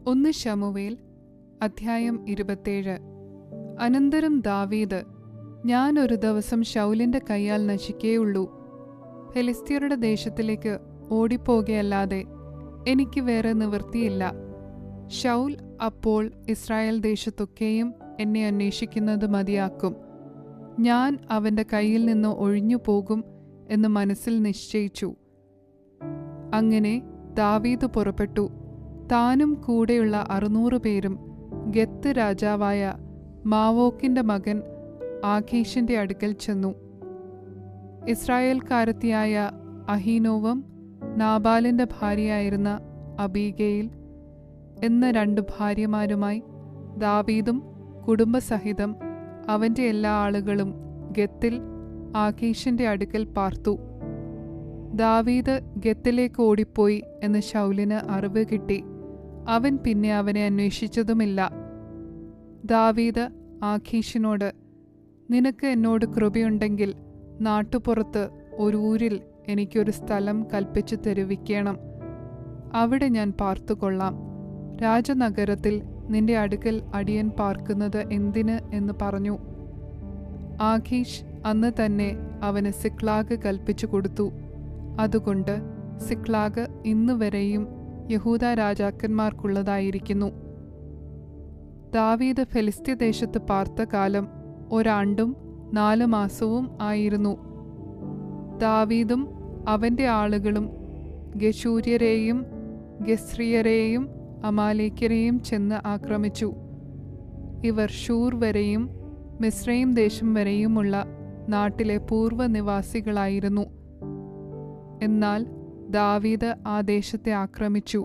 1 ശമൂവേൽ അധ്യായം 27. അനന്തരം ദാവീദ്, ഞാൻ ഒരു ദിവസം ശൗലിന്റെ കൈയാൽ നശിക്കേയുള്ളൂ, ഫെലിസ്ത്യരുടെ ദേശത്തിലേക്ക് ഓടിപ്പോകയല്ലാതെ എനിക്ക് വേറെ നിവൃത്തിയില്ല. ശൗൽ അപ്പോൾ ഇസ്രായേൽ ദേശത്തൊക്കെയും എന്നെ അന്വേഷിക്കുന്നത് മതിയാക്കും. ഞാൻ അവന്റെ കയ്യിൽ നിന്ന് ഒഴിഞ്ഞു പോകും എന്ന് മനസ്സിൽ നിശ്ചയിച്ചു. അങ്ങനെ ദാവീദ് പുറപ്പെട്ടു. താനും കൂടെയുള്ള 600 പേരും ഗത്ത് രാജാവായ മാവോക്കിന്റെ മകൻ ആഖീഷിന്റെ അടുക്കൽ ചെന്നു. ഇസ്രായേൽക്കാരത്തിയായ അഹീനോവം, നാബാലിന്റെ ഭാര്യയായിരുന്ന അബീഗയിൽ എന്ന 2 ഭാര്യമാരുമായി ദാവീദും കുടുംബസഹിതം അവന്റെ എല്ലാ ആളുകളും ഗത്തിൽ ആഖീഷിന്റെ അടുക്കൽ പാർത്തു. ദാവീദ് ഗത്തിലേക്ക് ഓടിപ്പോയി എന്ന് ശൗലിന് അറിവ് കിട്ടി. അവൻ പിന്നെ അവനെ അന്വേഷിച്ചതുമില്ല. ദാവീദ് ആഖീഷിനോട്, നിനക്ക് എന്നോട് കൃപയുണ്ടെങ്കിൽ നാട്ടുപുറത്ത് ഒരു ഊരിൽ എനിക്കൊരു സ്ഥലം കൽപ്പിച്ചു തരുവിക്കണം. അവിടെ ഞാൻ പാർത്തുകൊള്ളാം. രാജനഗരത്തിൽ നിന്റെ അടുക്കൽ അടിയൻ പാർക്കുന്നത് എന്തിന് എന്ന് പറഞ്ഞു. ആഖീഷ് അന്ന് തന്നെ അവന് സിക്ലാഗ് കൽപ്പിച്ചു കൊടുത്തു. അതുകൊണ്ട് സിക്ലാഗ് ഇന്നുവരെയും യഹൂദ രാജാക്കന്മാർക്കുള്ളതായിരിക്കുന്നു. ദാവീദ് ഫെലിസ്ത്യദേശത്ത് പാർത്ത കാലം 1 ആണ്ടും 4 മാസവും ആയിരുന്നു. ദാവീദും അവന്റെ ആളുകളും ഗശൂര്യരെയും ഗസ്രിയരെയും അമാലേക്യരെയും ചെന്ന് ആക്രമിച്ചു. ഇവർ ഷൂർ വരെയും മിസ്രയീം ദേശം വരെയുമുള്ള നാട്ടിലെ പൂർവ്വനിവാസികളായിരുന്നു. എന്നാൽ ദാവീദ് ആ ദേശത്തെ ആക്രമിച്ചു.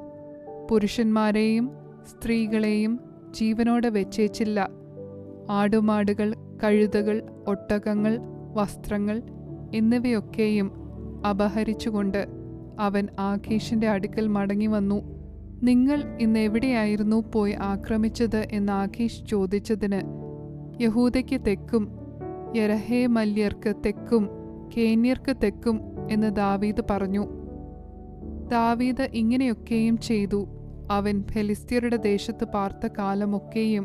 പുരുഷന്മാരെയും സ്ത്രീകളെയും ജീവനോടെ വെച്ചേച്ചില്ല. ആടുമാടുകൾ, കഴുതകൾ, ഒട്ടകങ്ങൾ, വസ്ത്രങ്ങൾ എന്നിവയൊക്കെയും അപഹരിച്ചുകൊണ്ട് അവൻ ആഖീഷിന്റെ അടുക്കൽ മടങ്ങി വന്നു. നിങ്ങൾ ഇന്ന് എവിടെയായിരുന്നു പോയി ആക്രമിച്ചത് എന്ന് ആഖീഷ് ചോദിച്ചതിന്, യഹൂദയ്ക്ക് തെക്കും യെരഹേമല്യർക്ക് തെക്കും കേന്യർക്ക് തെക്കും എന്ന് ദാവീദ് പറഞ്ഞു. ദാവീദ് ഇങ്ങനെയൊക്കെയും ചെയ്തു. അവൻ ഫെലിസ്ത്യരുടെ ദേശത്ത് പാർത്ത കാലമൊക്കെയും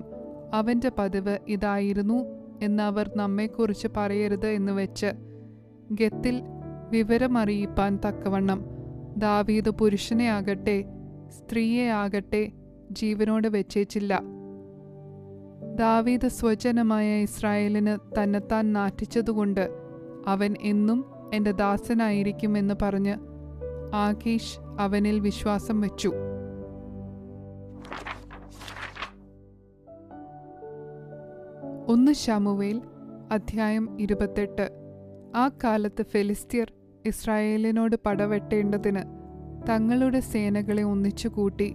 അവന്റെ പതിവ് ഇതായിരുന്നു എന്നവർ നമ്മെക്കുറിച്ച് പറയരുത് എന്ന് വെച്ച് ഗത്തിൽ വിവരമറിയിപ്പാൻ തക്കവണ്ണം ദാവീദ് പുരുഷനെ ആകട്ടെ സ്ത്രീയെ ആകട്ടെ ജീവനോടെ വെച്ചേച്ചില്ല. ദാവീദ് സ്വജനമായ ഇസ്രായേലിന് തന്നെത്താൻ നാറ്റിച്ചതുകൊണ്ട് അവൻ എന്നും എന്റെ ദാസനായിരിക്കുമെന്ന് പറഞ്ഞ് ആഖീഷ് അവനിൽ വിശ്വാസം വെച്ചു. ഒന്ന് ശമൂവേൽ അധ്യായം 28. ആ കാലത്ത് ഫെലിസ്ത്യർ ഇസ്രായേലിനോട് പടവെട്ടേണ്ടതിന് തങ്ങളുടെ സേനകളെ ഒന്നിച്ചുകൂട്ടി.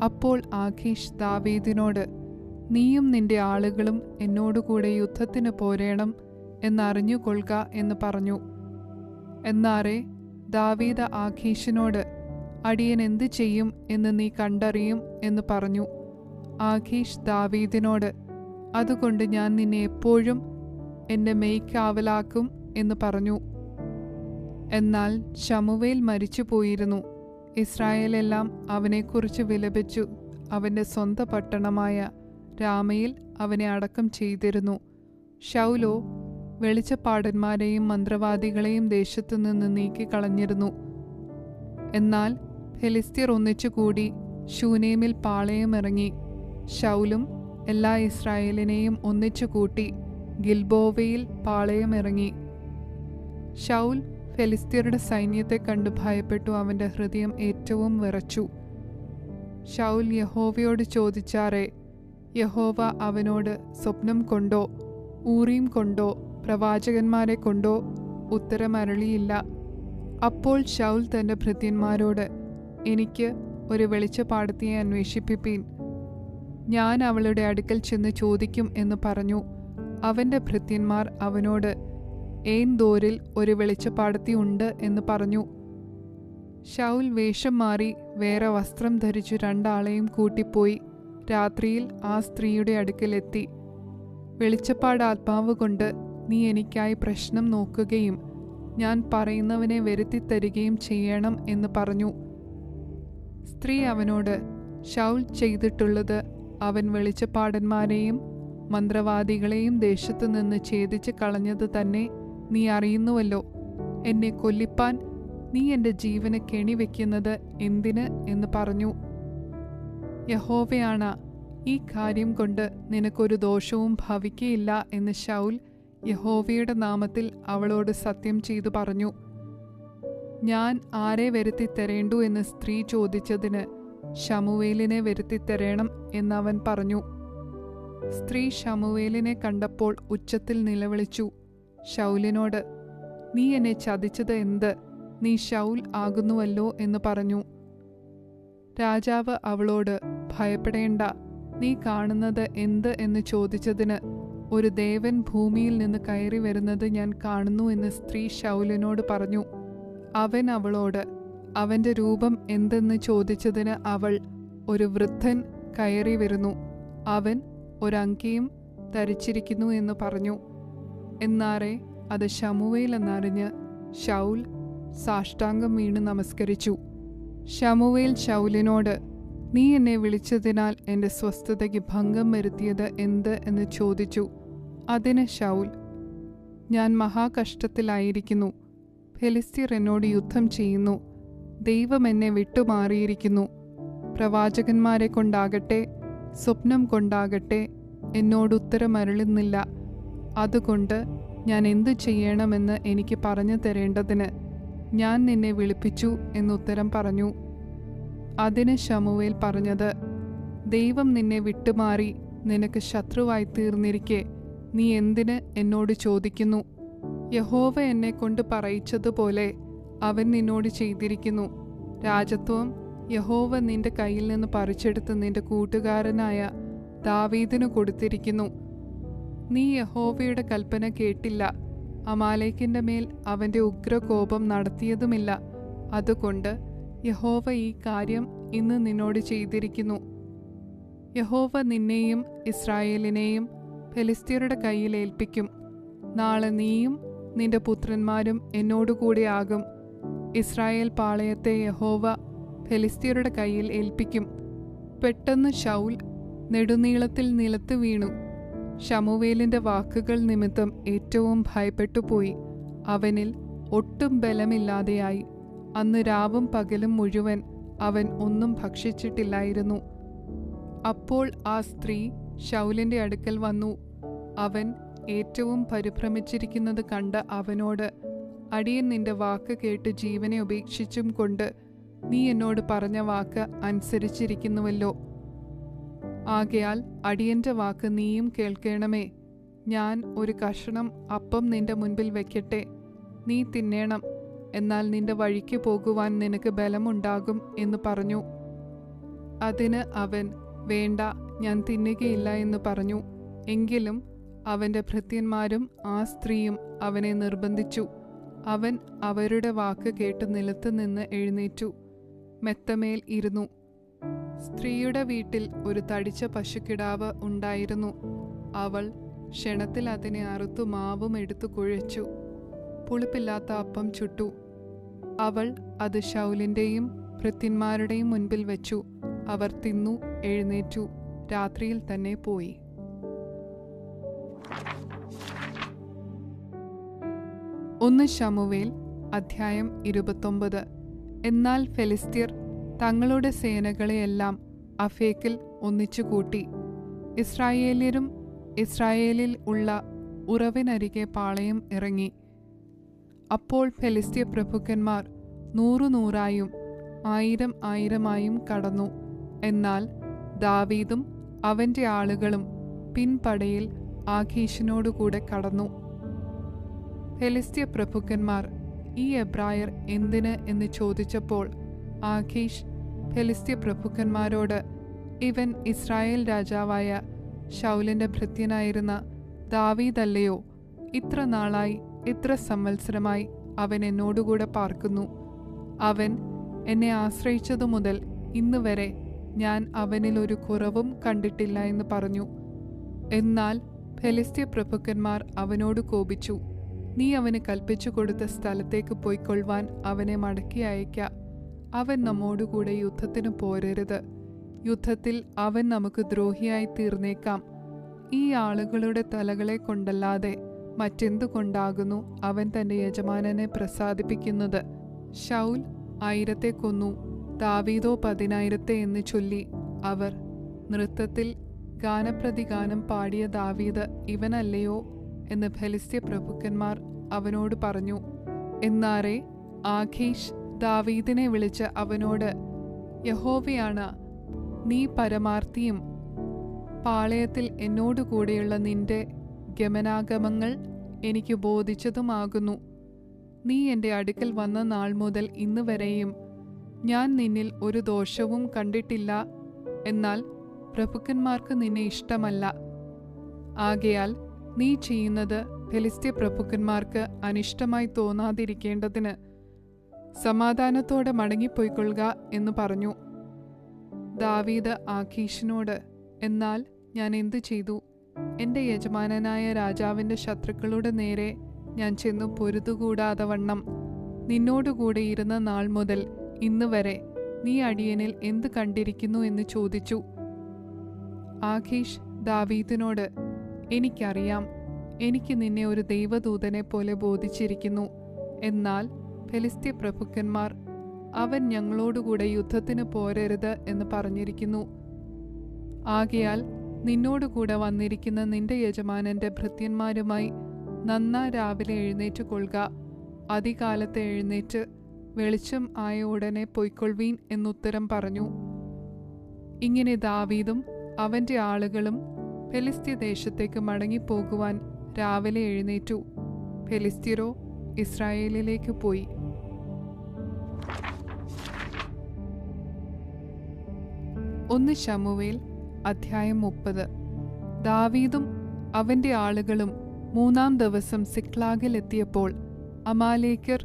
അപ്പോൾ ആഖീഷ് ദാവീദിനോട്, നീയും നിന്റെ ആളുകളും എന്നോടുകൂടെ യുദ്ധത്തിന് പോരേണം എന്നറിഞ്ഞുകൊള്ളുക എന്ന് പറഞ്ഞു. എന്നാറെ ദാവീദ് ആഖീഷിനോട്, അടിയൻ എന്ത് ചെയ്യും എന്ന് നീ കണ്ടറിയും എന്ന് പറഞ്ഞു. ആഖീഷ് ദാവീദിനോട്, അതുകൊണ്ട് ഞാൻ നിന്നെ എപ്പോഴും എന്റെ മെയ്ക്കാവലാക്കും എന്ന് പറഞ്ഞു. എന്നാൽ ശമൂവേൽ മരിച്ചു പോയിരുന്നു. ഇസ്രായേലെല്ലാം അവനെക്കുറിച്ച് വിലപിച്ചു. അവന്റെ സ്വന്തം പട്ടണമായ രാമയിൽ അവനെ അടക്കം ചെയ്തിരുന്നു. ശൗലോ വെളിച്ചപ്പാടന്മാരെയും മന്ത്രവാദികളെയും ദേശത്തുനിന്ന് നീക്കിക്കളഞ്ഞിരുന്നു. എന്നാൽ ഫെലിസ്ത്യർ ഒന്നിച്ചുകൂടി ശൂനേമിൽ പാളയമിറങ്ങി. ശൗലും എല്ലാ ഇസ്രായേലിനെയും ഒന്നിച്ചുകൂട്ടി ഗിൽബോവയിൽ പാളയമിറങ്ങി. ശൗൽ ഫെലിസ്ത്യരുടെ സൈന്യത്തെ കണ്ട് ഭയപ്പെട്ടു. അവന്റെ ഹൃദയം ഏറ്റവും വിറച്ചു. ശൗൽ യഹോവയോട് ചോദിച്ചാറെ യഹോവ അവനോട് സ്വപ്നം കൊണ്ടോ ഊറീം കൊണ്ടോ പ്രവാചകന്മാരെ കൊണ്ടോ ഉത്തരമരളിയില്ല. അപ്പോൾ ശൗൽ തന്റെ ഭൃത്യന്മാരോട്, എനിക്ക് ഒരു വെളിച്ചപ്പാടത്തിയെ അന്വേഷിപ്പിപ്പീൻ, ഞാൻ അവളുടെ അടുക്കൽ ചെന്ന് ചോദിക്കും എന്ന് പറഞ്ഞു. അവന്റെ ഭൃത്യന്മാർ അവനോട്, ഏൻദോരിൽ ഒരു വെളിച്ചപ്പാടത്തി ഉണ്ട് എന്ന് പറഞ്ഞു. ശൗൽ വേഷം മാറി വേറെ വസ്ത്രം ധരിച്ചു 2 ആളെയും കൂട്ടിപ്പോയി രാത്രിയിൽ ആ സ്ത്രീയുടെ അടുക്കലെത്തി. വെളിച്ചപ്പാട് ആത്മാവ് കൊണ്ട് നീ എനിക്കായി പ്രശ്നം നോക്കുകയും ഞാൻ പറയുന്നവനെ വരുത്തിത്തരികയും ചെയ്യണം എന്ന് പറഞ്ഞു. സ്ത്രീ അവനോട്, ശൗൽ ചെയ്തിട്ടുള്ളത് അവൻ വെളിച്ചപ്പാടന്മാരെയും മന്ത്രവാദികളെയും ദേശത്തു നിന്ന് ഛേദിച്ച് കളഞ്ഞത് തന്നെ നീ അറിയുന്നുവല്ലോ. എന്നെ കൊല്ലിപ്പാൻ നീ എൻ്റെ ജീവന് കെണിവെക്കുന്നത് എന്തിന് എന്ന് പറഞ്ഞു. യഹോവയാണ് ഈ കാര്യം കൊണ്ട് നിനക്കൊരു ദോഷവും ഭവിക്കയില്ല എന്ന് ശൗൽ യഹോവയുടെ നാമത്തിൽ അവളോട് സത്യം ചെയ്തു പറഞ്ഞു. ഞാൻ ആരെ വരുത്തിത്തരേണ്ടു എന്ന് സ്ത്രീ ചോദിച്ചതിന് ശമൂവേലിനെ വരുത്തിത്തരേണം എന്നവൻ പറഞ്ഞു. സ്ത്രീ ശമൂവേലിനെ കണ്ടപ്പോൾ ഉച്ചത്തിൽ നിലവിളിച്ചു ശൗലിനോട്, നീ എന്നെ ചതിച്ചത് എന്ത്? നീ ശൗൽ ആകുന്നുവല്ലോ എന്ന് പറഞ്ഞു. രാജാവ് അവളോട്, ഭയപ്പെടേണ്ട, നീ കാണുന്നത് എന്ത് എന്ന് ചോദിച്ചതിന്, ഒരു ദേവൻ ഭൂമിയിൽ നിന്ന് കയറി വരുന്നത് ഞാൻ കാണുന്നു എന്ന് സ്ത്രീ ശൗലിനോട് പറഞ്ഞു. അവൻ അവളോട് അവൻ്റെ രൂപം എന്തെന്ന് ചോദിച്ചതിന് അവൾ, ഒരു വൃദ്ധൻ കയറി വരുന്നു, അവൻ ഒരങ്കിയും ധരിച്ചിരിക്കുന്നു എന്ന് പറഞ്ഞു. എന്നാറെ അത് ശമൂവേൽ എന്നറിഞ്ഞ് ശൗൽ സാഷ്ടാംഗം വീണ് നമസ്കരിച്ചു. ശമൂവേൽ ശൗലിനോട്, നീ എന്നെ വിളിച്ചതിനാൽ എൻ്റെ സ്വസ്ഥതയ്ക്ക് ഭംഗം വരുത്തിയത് എന്ത് എന്ന് ചോദിച്ചു. അതിന് ശൗൽ, ഞാൻ മഹാകഷ്ടത്തിലായിരിക്കുന്നു. ഫെലിസ്ത്യർ എന്നോട് യുദ്ധം ചെയ്യുന്നു. ദൈവം എന്നെ വിട്ടുമാറിയിരിക്കുന്നു. പ്രവാചകന്മാരെ കൊണ്ടാകട്ടെ സ്വപ്നം കൊണ്ടാകട്ടെ എന്നോട് ഉത്തരമരുളുന്നില്ല. അതുകൊണ്ട് ഞാൻ എന്തു ചെയ്യണമെന്ന് എനിക്ക് പറഞ്ഞു തരേണ്ടതിന് ഞാൻ നിന്നെ വിളിപ്പിച്ചു എന്നുത്തരം പറഞ്ഞു. അതിന് ശമൂവേൽ പറഞ്ഞത്, ദൈവം നിന്നെ വിട്ടുമാറി നിനക്ക് ശത്രുവായി തീർന്നിരിക്കെ നീ എന്തിന് എന്നോട് ചോദിക്കുന്നു? യഹോവ എന്നെ കൊണ്ട് പറയിച്ചതുപോലെ അവൻ നിന്നോട് ചെയ്തിരിക്കുന്നു. രാജത്വം യഹോവ നിന്റെ കയ്യിൽ നിന്ന് പറിച്ചെടുത്ത് നിന്റെ കൂട്ടുകാരനായ ദാവീദിന് കൊടുത്തിരിക്കുന്നു. നീ യഹോവയുടെ കൽപ്പന കേട്ടില്ല, അമാലേക്കിന്റെ മേൽ അവന്റെ ഉഗ്രകോപം നടത്തിയതുമില്ല. അതുകൊണ്ട് യഹോവ ഈ കാര്യം ഇന്ന് നിന്നോട് ചെയ്തിരിക്കുന്നു. യഹോവ നിന്നെയും ഇസ്രായേലിനെയും ഫെലിസ്ത്യരുടെ കയ്യിൽ ഏൽപ്പിക്കും. നാളെ നീയും നിന്റെ പുത്രന്മാരും എന്നോടുകൂടി ആകും. ഇസ്രായേൽ പാളയത്തെ യഹോവ ഫെലിസ്ത്യരുടെ കയ്യിൽ ഏൽപ്പിക്കും. പെട്ടെന്ന് ശൗൽ നെടുനീളത്തിൽ നിലത്ത് വീണു. ശമൂവേലിന്റെ വാക്കുകൾ നിമിത്തം ഏറ്റവും ഭയപ്പെട്ടുപോയി. അവനിൽ ഒട്ടും ബലമില്ലാതെയായി. അന്ന് രാവും പകലും മുഴുവൻ അവൻ ഒന്നും ഭക്ഷിച്ചിട്ടില്ലായിരുന്നു. അപ്പോൾ ആ സ്ത്രീ ശൗലിന്റെ അടുക്കൽ വന്നു. അവൻ ഏറ്റവും പരിഭ്രമിച്ചിരിക്കുന്നത് കണ്ട് അവനോട്, അടിയൻ നിന്റെ വാക്ക് കേട്ട് ജീവനെ ഉപേക്ഷിച്ചും കൊണ്ട് നീ എന്നോട് പറഞ്ഞ വാക്ക് അനുസരിച്ചിരിക്കുന്നുവല്ലോ. ആകയാൽ അടിയന്റെ വാക്ക് നീയും കേൾക്കണമേ. ഞാൻ ഒരു കഷണം അപ്പം നിന്റെ മുൻപിൽ വെക്കട്ടെ, നീ തിന്നേണം, എന്നാൽ നിന്റെ വഴിക്ക് പോകുവാൻ നിനക്ക് ബലമുണ്ടാകും എന്ന് പറഞ്ഞു. അതിന് അവൻ, വേണ്ട, ഞാൻ തിന്നുകയില്ല എന്ന് പറഞ്ഞു. എങ്കിലും അവന്റെ ഭൃത്യന്മാരും ആ സ്ത്രീയും അവനെ നിർബന്ധിച്ചു. അവൻ അവരുടെ വാക്ക് കേട്ട് നിലത്ത് നിന്ന് എഴുന്നേറ്റു, മെത്തമേൽ ഇരുന്നു. സ്ത്രീയുടെ വീട്ടിൽ ഒരു തടിച്ച പശുക്കിടാവ് ഉണ്ടായിരുന്നു. അവൾ ക്ഷണത്തിൽ അതിനെ അറുത്തു മാവും എടുത്തു കുഴച്ചു പുളിപ്പില്ലാത്ത അപ്പം ചുട്ടു. അവൾ അത് ശൗലിന്റെയും ഭൃത്യന്മാരുടെയും മുൻപിൽ വെച്ചു. അവർ തിന്നു, എഴുന്നേറ്റു, രാത്രിയിൽ തന്നെ പോയി. ഒന്ന് ശമൂവേൽ അധ്യായം 29. എന്നാൽ ഫെലിസ്ത്യർ തങ്ങളുടെ സേനകളെയെല്ലാം അഫേക്കിൽ ഒന്നിച്ചുകൂട്ടി. ഇസ്രായേല്യരും ഇസ്രായേലിൽ ഉള്ള ഉറവിനരികെ പാളയം ഇറങ്ങി. അപ്പോൾ ഫെലിസ്ത്യ പ്രഭുക്കന്മാർ 100 1000 1000 കടന്നു. എന്നാൽ ദാവീദും അവന്റെ ആളുകളും പിൻപടയിൽ ആഖീഷിനോടുകൂടെ കടന്നു. ഫെലിസ്ത്യ പ്രഭുക്കന്മാർ, ഈ എബ്രായർ എന്തിന് എന്ന് ചോദിച്ചപ്പോൾ ആഖീഷ് ഫെലിസ്ത്യ പ്രഭുക്കന്മാരോട്, ഇവൻ ഇസ്രായേൽ രാജാവായ ശൗലിന്റെ ഭൃത്യനായിരുന്ന ദാവീദല്ലയോ? ഇത്ര നാളായി, ഇത്ര സംവത്സരമായി അവൻ എന്നോടുകൂടെ പാർക്കുന്നു. അവൻ എന്നെ ആശ്രയിച്ചതു മുതൽ ഇന്ന് വരെ ഞാൻ അവനിൽ ഒരു കുറവും കണ്ടിട്ടില്ല എന്ന് പറഞ്ഞു. എന്നാൽ ഫെലിസ്ത്യ പ്രഭുക്കന്മാർ അവനോട് കോപിച്ചു. നീ അവന് കൽപ്പിച്ചു കൊടുത്ത സ്ഥലത്തേക്ക് പോയിക്കൊള്ളുവാൻ അവനെ മടക്കി അയക്ക. അവൻ നമ്മോടുകൂടെ യുദ്ധത്തിന് പോരരുത്. യുദ്ധത്തിൽ അവൻ നമുക്ക് ദ്രോഹിയായി തീർന്നേക്കാം. ഈ ആളുകളുടെ തലകളെ കൊണ്ടല്ലാതെ മറ്റെന്തുകൊണ്ടാകുന്നു അവൻ തന്റെ യജമാനനെ പ്രസാദിപ്പിക്കുന്നത്? ശൗൽ 1000 കൊന്നു, ദാവീദോ 10,000 എന്ന് ചൊല്ലി അവർ നൃത്തത്തിൽ ഗാനപ്രതിഗാനം പാടിയ ദാവീദ് ഇവനല്ലയോ എന്ന് ഫെലിസ്ത്യ പ്രഭുക്കന്മാർ അവനോട് പറഞ്ഞു. എന്നാറെ ആഖീഷ് ദാവീദിനെ വിളിച്ച് അവനോട്, യഹോവയാണ് നീ പരമാർത്ഥിയും പാളയത്തിൽ എന്നോടുകൂടെയുള്ള നിന്റെ ഗമനാഗമങ്ങൾ എനിക്ക് ബോധിച്ചതുമാകുന്നു. നീ എൻ്റെ അടുക്കൽ വന്ന നാൾ മുതൽ ഇന്ന് വരെയും ഞാൻ നിന്നിൽ ഒരു ദോഷവും കണ്ടിട്ടില്ല. എന്നാൽ പ്രഭുക്കന്മാർക്ക് നിന്നെ ഇഷ്ടമല്ല. ആകയാൽ നീ ചെയ്യുന്നത് ഫെലിസ്ത്യ പ്രഭുക്കന്മാർക്ക് അനിഷ്ടമായി തോന്നാതിരിക്കേണ്ടതിന് സമാധാനത്തോടെ മടങ്ങിപ്പോയിക്കൊള്ളുക എന്ന് പറഞ്ഞു. ദാവീദ് ആഖീഷിനോട്, എന്നാൽ ഞാൻ എന്തു ചെയ്തു? എൻ്റെ യജമാനനായ രാജാവിൻ്റെ ശത്രുക്കളുടെ നേരെ ഞാൻ ചെന്നു പൊരുതുകൂടാതെ വണ്ണം നിന്നോടുകൂടെ ഇരുന്ന നാൾ മുതൽ ഇന്ന് വരെ നീ അടിയനിൽ എന്ത് കണ്ടിരിക്കുന്നു എന്ന് ചോദിച്ചു. ആഖീഷ് ദാവീദിനോട്, എനിക്കറിയാം, എനിക്ക് നിന്നെ ഒരു ദൈവദൂതനെ പോലെ ബോധിച്ചിരിക്കുന്നു. എന്നാൽ ഫെലിസ്ത്യ പ്രഭുക്കന്മാർ അവൻ ഞങ്ങളോടുകൂടെ യുദ്ധത്തിന് പോരരുത് എന്ന് പറഞ്ഞിരിക്കുന്നു. ആകയാൽ നിന്നോടുകൂടെ വന്നിരിക്കുന്ന നിന്റെ യജമാനന്റെ ഭൃത്യന്മാരുമായി നന്നാ രാവിലെ എഴുന്നേറ്റ് കൊള്ളുക. അതികാലത്ത് എഴുന്നേറ്റ് വെളിച്ചം ആയ ഉടനെ പൊയ്ക്കൊള്ളുവീൻ എന്നുത്തരം പറഞ്ഞു. ഇങ്ങനെ ദാവീദും അവന്റെ ആളുകളും ഫെലിസ്ത്യ ദേശത്തേക്ക് മടങ്ങിപ്പോകുവാൻ രാവിലെ എഴുന്നേറ്റു. ഫെലിസ്ത്യരോ ഇസ്രായേലിലേക്ക് പോയി. 1 ശമൂവേൽ അധ്യായം 30. ദാവീദും അവന്റെ ആളുകളും 3-ാം ദിവസം സിക്ലാഗിൽ എത്തിയപ്പോൾ അമാലേക്യർ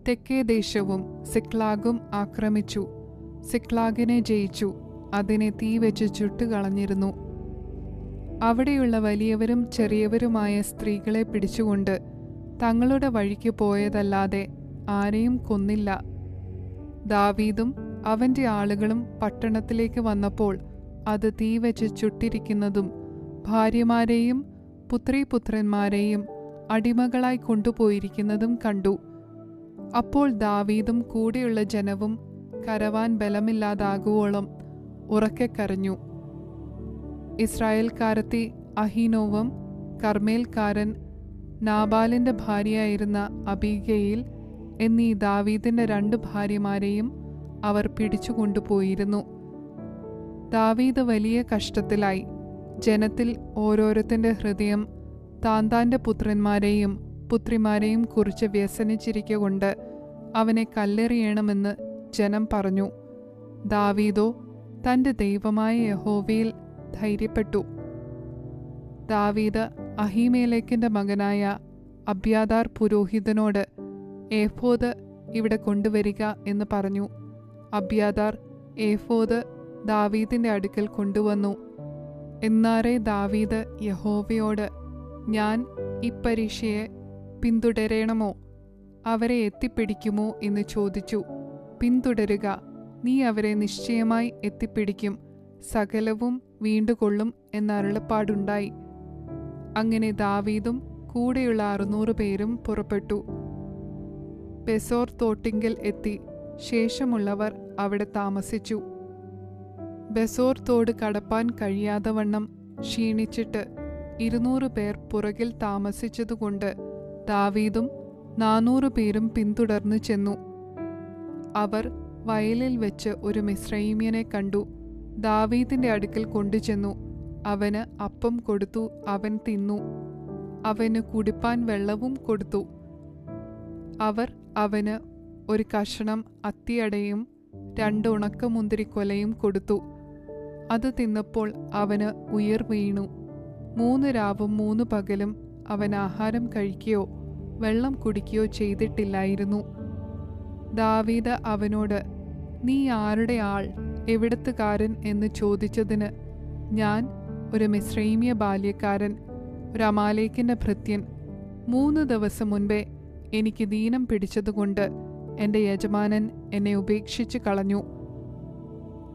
തെക്കേ ദേശവും സിക്ലാഗും ആക്രമിച്ചു. സിക്ലാഗിനെ ജയിച്ചു, അതിനെ തീ വെച്ച് ചുട്ടുകളഞ്ഞിരുന്നു. അവിടെയുള്ള വലിയവരും ചെറിയവരുമായ സ്ത്രീകളെ പിടിച്ചുകൊണ്ട് തങ്ങളുടെ വഴിക്ക് പോയതല്ലാതെ ആരെയും കൊന്നില്ല. ദാവീദും അവന്റെ ആളുകളും പട്ടണത്തിലേക്ക് വന്നപ്പോൾ അത് തീ വെച്ച് ചുട്ടിരിക്കുന്നതും ഭാര്യമാരെയും പുത്രീപുത്രന്മാരെയും അടിമകളായി കൊണ്ടുപോയിരിക്കുന്നതും കണ്ടു. അപ്പോൾ ദാവീദും കൂടെയുള്ള ജനവും കരവാൻ ബലമില്ലാതാകുവോളം ഉറക്കെ കരഞ്ഞു. ഇസ്രായേൽക്കാരത്തി അഹീനോവും കർമ്മേൽക്കാരൻ നാബാലിന്റെ ഭാര്യയായിരുന്ന അബീഗയിൽ എന്നീ ദാവീദിന്റെ 2 ഭാര്യമാരെയും അവർ പിടിച്ചുകൊണ്ടുപോയിരുന്നു. ദാവീദ് വലിയ കഷ്ടത്തിലായി. ജനത്തിൽ ഓരോരുത്തന്റെ ഹൃദയം താന്താന്റെ പുത്രന്മാരെയും പുത്രിമാരെയും കുറിച്ച് വ്യസനിച്ചിരിക്കൊണ്ട് അവനെ കല്ലെറിയണമെന്ന് ജനം പറഞ്ഞു. ദാവീദോ തന്റെ ദൈവമായ യഹോവയിൽ ധൈര്യപ്പെട്ടു. ദാവീദ് അഹീമേലെക്കിന്റെ മകനായ അബ്യാഥാർ പുരോഹിതനോട്, ഏഫോദ് ഇവിടെ കൊണ്ടുവരിക എന്ന് പറഞ്ഞു. അബ്യാഥാർ ഏഫോദ് ദാവീദിന്റെ അടുക്കൽ കൊണ്ടുവന്നു. എന്നാറെ ദാവീദ് യഹോവയോട്, ഞാൻ ഇപ്പരീക്ഷയെ പിന്തുടരണമോ, അവരെ എത്തിപ്പിടിക്കുമോ എന്ന് ചോദിച്ചു. പിന്തുടരുക, നീ അവരെ നിശ്ചയമായി എത്തിപ്പിടിക്കും, സകലവും വീണ്ടുകൊള്ളും എന്നരുളപ്പാടുണ്ടായി. അങ്ങനെ ദാവീദും കൂടെയുള്ള 600 പേരും പുറപ്പെട്ടു. ബെസോർ തോട്ടിങ്കൽ എത്തി. ശേഷമുള്ളവർ അവിടെ താമസിച്ചു. ബെസോർ തോട് കടപ്പാൻ കഴിയാതെ വണ്ണം ക്ഷീണിച്ചിട്ട് 200 പേർ പുറകിൽ താമസിച്ചതുകൊണ്ട് ദാവീദും 400 പേരും പിന്തുടർന്നു ചെന്നു. അവർ വയലിൽ വെച്ച് ഒരു മിസ്രയീമ്യനെ കണ്ടു. ദാവീദിന്റെ അടുക്കൽ കൊണ്ടുചെന്നു. അവന് അപ്പം കൊടുത്തു. അവൻ തിന്നു. അവന് കുടിപ്പാൻ വെള്ളവും കൊടുത്തു. അവർ അവന് ഒരു കഷണം അത്തിയടയും 2 ഉണക്കമുന്തിരിക്കൊലയും കൊടുത്തു. അത് തിന്നപ്പോൾ അവന് ഉയിർ വീണു. 3 രാവും 3 പകലും അവൻ ആഹാരം കഴിക്കുകയോ വെള്ളം കുടിക്കുകയോ ചെയ്തിട്ടില്ലായിരുന്നു. ദാവീദ് അവനോട്, നീ ആരുടെ ആൾ, എവിടത്തുകാരൻ എന്ന് ചോദിച്ചതിന്, ഞാൻ ഒരു മിസ്രയീമ്യ ബാല്യക്കാരൻ, ഒരു അമാലേക്കിന്റെ ഭൃത്യൻ. 3 ദിവസം മുൻപേ എനിക്ക് ദീനം പിടിച്ചതുകൊണ്ട് എൻ്റെ യജമാനൻ എന്നെ ഉപേക്ഷിച്ചു കളഞ്ഞു.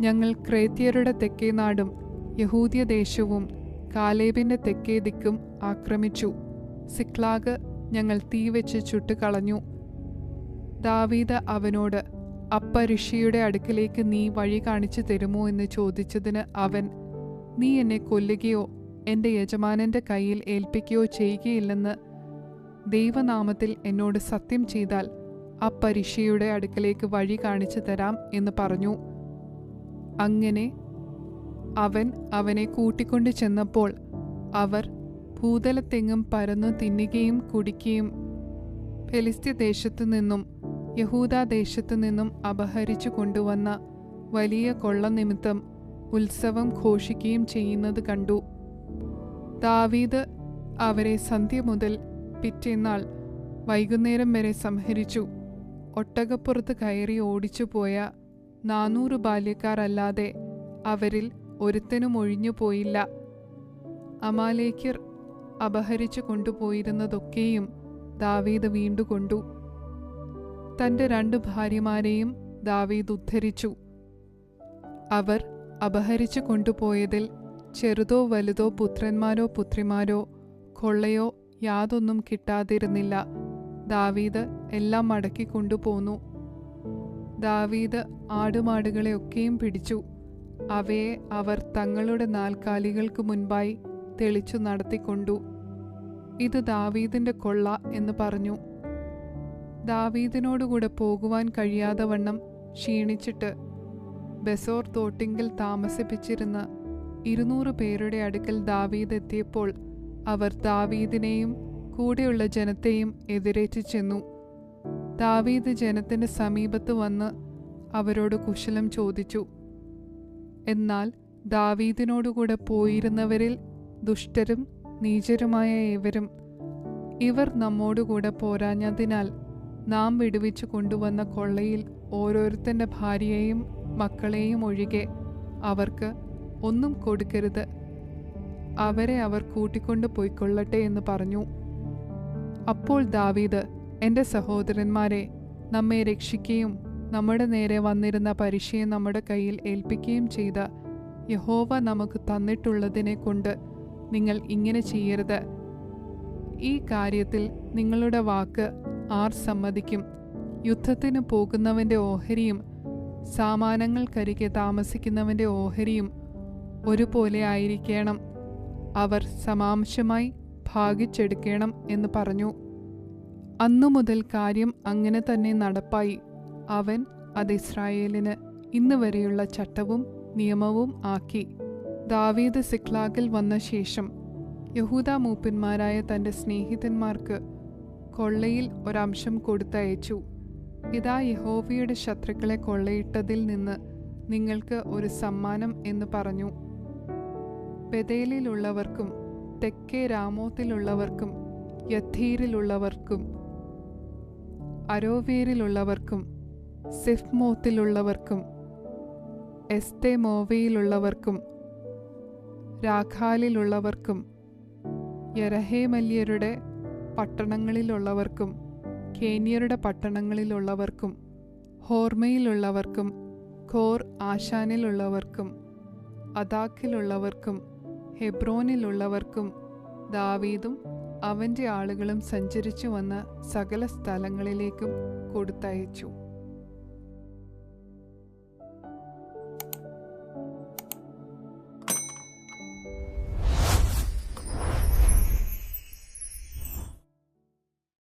ഞങ്ങൾ ക്രേത്യരുടെ തെക്കേ നാടും യഹൂദ്യദേശവും കാലേബിന്റെ തെക്കേ ദിക്കും ആക്രമിച്ചു. സിക്ലാഗ് ഞങ്ങൾ തീവെച്ച് ചുട്ടുകളഞ്ഞു. ദാവീദ് അവനോട്, അപ്പരിഷിയുടെ അടുക്കലേക്ക് നീ വഴി കാണിച്ചു തരുമോ എന്ന് ചോദിച്ചതിന് അവൻ, നീ എന്നെ കൊല്ലുകയോ എൻ്റെ യജമാനന്റെ കയ്യിൽ ഏൽപ്പിക്കുകയോ ചെയ്യുകയില്ലെന്ന് ദൈവനാമത്തിൽ എന്നോട് സത്യം ചെയ്താൽ അപ്പരിഷിയുടെ അടുക്കലേക്ക് വഴി കാണിച്ചു തരാം എന്ന് പറഞ്ഞു. അങ്ങനെ അവൻ അവനെ കൂട്ടിക്കൊണ്ടു ചെന്നപ്പോൾ അവർ ഭൂതലത്തെങ്ങും പരന്നു തിന്നുകയും കുടിക്കുകയും ഫെലിസ്ത്യദേശത്തു നിന്നും യഹൂദാദേശത്തു നിന്നും അപഹരിച്ചു കൊണ്ടുവന്ന വലിയ കൊള്ള നിമിത്തം ഉത്സവം ഘോഷിക്കുകയും ചെയ്യുന്നത് കണ്ടു. ദാവീദ് അവരെ സന്ധ്യ മുതൽ പിറ്റേന്നാൾ വൈകുന്നേരം വരെ സംഹരിച്ചു. ഒട്ടകപ്പുറത്ത് കയറി ഓടിച്ചുപോയ 400 ബാല്യക്കാർ അല്ലാതെ അവരിൽ ഒരുത്തനും ഒഴിഞ്ഞുപോയില്ല. അമാലേക്യർ അപഹരിച്ചു കൊണ്ടുപോയിരുന്നതൊക്കെയും ദാവീദ് വീണ്ടുകൊണ്ടു. തൻ്റെ 2 ഭാര്യമാരെയും ദാവീദ് ഉദ്ധരിച്ചു. അവർ അപഹരിച്ചു കൊണ്ടുപോയതിൽ ചെറുതോ വലുതോ പുത്രന്മാരോ പുത്രിമാരോ കൊള്ളയോ യാതൊന്നും കിട്ടാതിരുന്നില്ല. ദാവീദ് എല്ലാം മടക്കി കൊണ്ടുപോന്നു. ദാവീദ് ആടുമാടുകളെ ഒക്കെയും പിടിച്ചു. അവയെ അവർ തങ്ങളുടെ നാൽക്കാലികൾക്ക് മുൻപായി തെളിച്ചു നടത്തിക്കൊണ്ടു. ഇത് ദാവീദിന്റെ കൊള്ള എന്ന് പറഞ്ഞു. ദാവീദിനോടുകൂടെ പോകുവാൻ കഴിയാതെ വണ്ണം ക്ഷീണിച്ചിട്ട് ബെസോർ തോട്ടിങ്കിൽ താമസിപ്പിച്ചിരുന്ന 200 പേരുടെ അടുക്കൽ ദാവീദ് എത്തിയപ്പോൾ അവർ ദാവീദിനെയും കൂടെയുള്ള ജനത്തെയും എതിരേറ്റ് ചെന്നു. ദാവീദ് ജനത്തിന്റെ സമീപത്ത് വന്ന് അവരോട് കുശലം ചോദിച്ചു. എന്നാൽ ദാവീദിനോടുകൂടെ പോയിരുന്നവരിൽ ദുഷ്ടരും നീചരുമായ ഏവരും, ഇവർ നമ്മോടുകൂടെ പോരാഞ്ഞതിനാൽ നാം വിടുവിച്ചു കൊണ്ടുവന്ന കൊള്ളയിൽ ഓരോരുത്തൻ്റെ ഭാര്യയെയും മക്കളെയും ഒഴികെ അവർക്ക് ഒന്നും കൊടുക്കരുത്, അവരെ അവർ കൂട്ടിക്കൊണ്ടു പോയിക്കൊള്ളട്ടെ എന്ന് പറഞ്ഞു. അപ്പോൾ ദാവീദ്, എൻ്റെ സഹോദരന്മാരെ, നമ്മെ രക്ഷിക്കുകയും നമ്മുടെ നേരെ വന്നിരുന്ന പരിശയെ നമ്മുടെ കയ്യിൽ ഏൽപ്പിക്കുകയും ചെയ്ത യഹോവ നമുക്ക് തന്നിട്ടുള്ളതിനെ കൊണ്ട് നിങ്ങൾ ഇങ്ങനെ ചെയ്യരുത്. ഈ കാര്യത്തിൽ നിങ്ങളുടെ വാക്ക് ആർ സമ്മതിക്കും? യുദ്ധത്തിന് പോകുന്നവൻ്റെ ഓഹരിയും സാമാനങ്ങൾക്കരികെ താമസിക്കുന്നവൻ്റെ ഓഹരിയും ഒരുപോലെ ആയിരിക്കണം. അവർ സമാംശമായി ഭാഗിച്ചെടുക്കണം എന്ന് പറഞ്ഞു. അന്നു മുതൽ കാര്യം അങ്ങനെ തന്നെ നടപ്പായി. അവൻ അത് ഇസ്രായേലിന് ഇന്ന് വരെയുള്ള ചട്ടവും നിയമവും ആക്കി. ദാവീദ് സിക്ലാഗിൽ വന്ന ശേഷം യഹൂദാ മൂപ്പന്മാരായ തൻ്റെ സ്നേഹിതന്മാർക്ക് കൊള്ളയിൽ ഒരംശം കൊടുത്തയച്ചു. ഇതാ യഹോവയുടെ ശത്രുക്കളെ കൊള്ളയിട്ടതിൽ നിന്ന് നിങ്ങൾക്ക് ഒരു സമ്മാനം എന്ന് പറഞ്ഞു. ബെഥേലിലുള്ളവർക്കും തെക്കേ രാമോത്തിലുള്ളവർക്കും യഥീരിലുള്ളവർക്കും അരോവേരിലുള്ളവർക്കും സിഫ്മോത്തിലുള്ളവർക്കും എസ്തെമോവയിലുള്ളവർക്കും രാഖാലിലുള്ളവർക്കും യരഹേമല്യരുടെ പട്ടണങ്ങളിലുള്ളവർക്കും കേന്യരുടെ പട്ടണങ്ങളിലുള്ളവർക്കും ഹോർമയിലുള്ളവർക്കും ഖോർ ആശാനിലുള്ളവർക്കും അദാക്കിലുള്ളവർക്കും ഹെബ്രോനിലുള്ളവർക്കും ദാവീദും അവൻ്റെ ആളുകളും സഞ്ചരിച്ചു വന്ന സകല സ്ഥലങ്ങളിലേക്കും കൊടുത്തയച്ചു.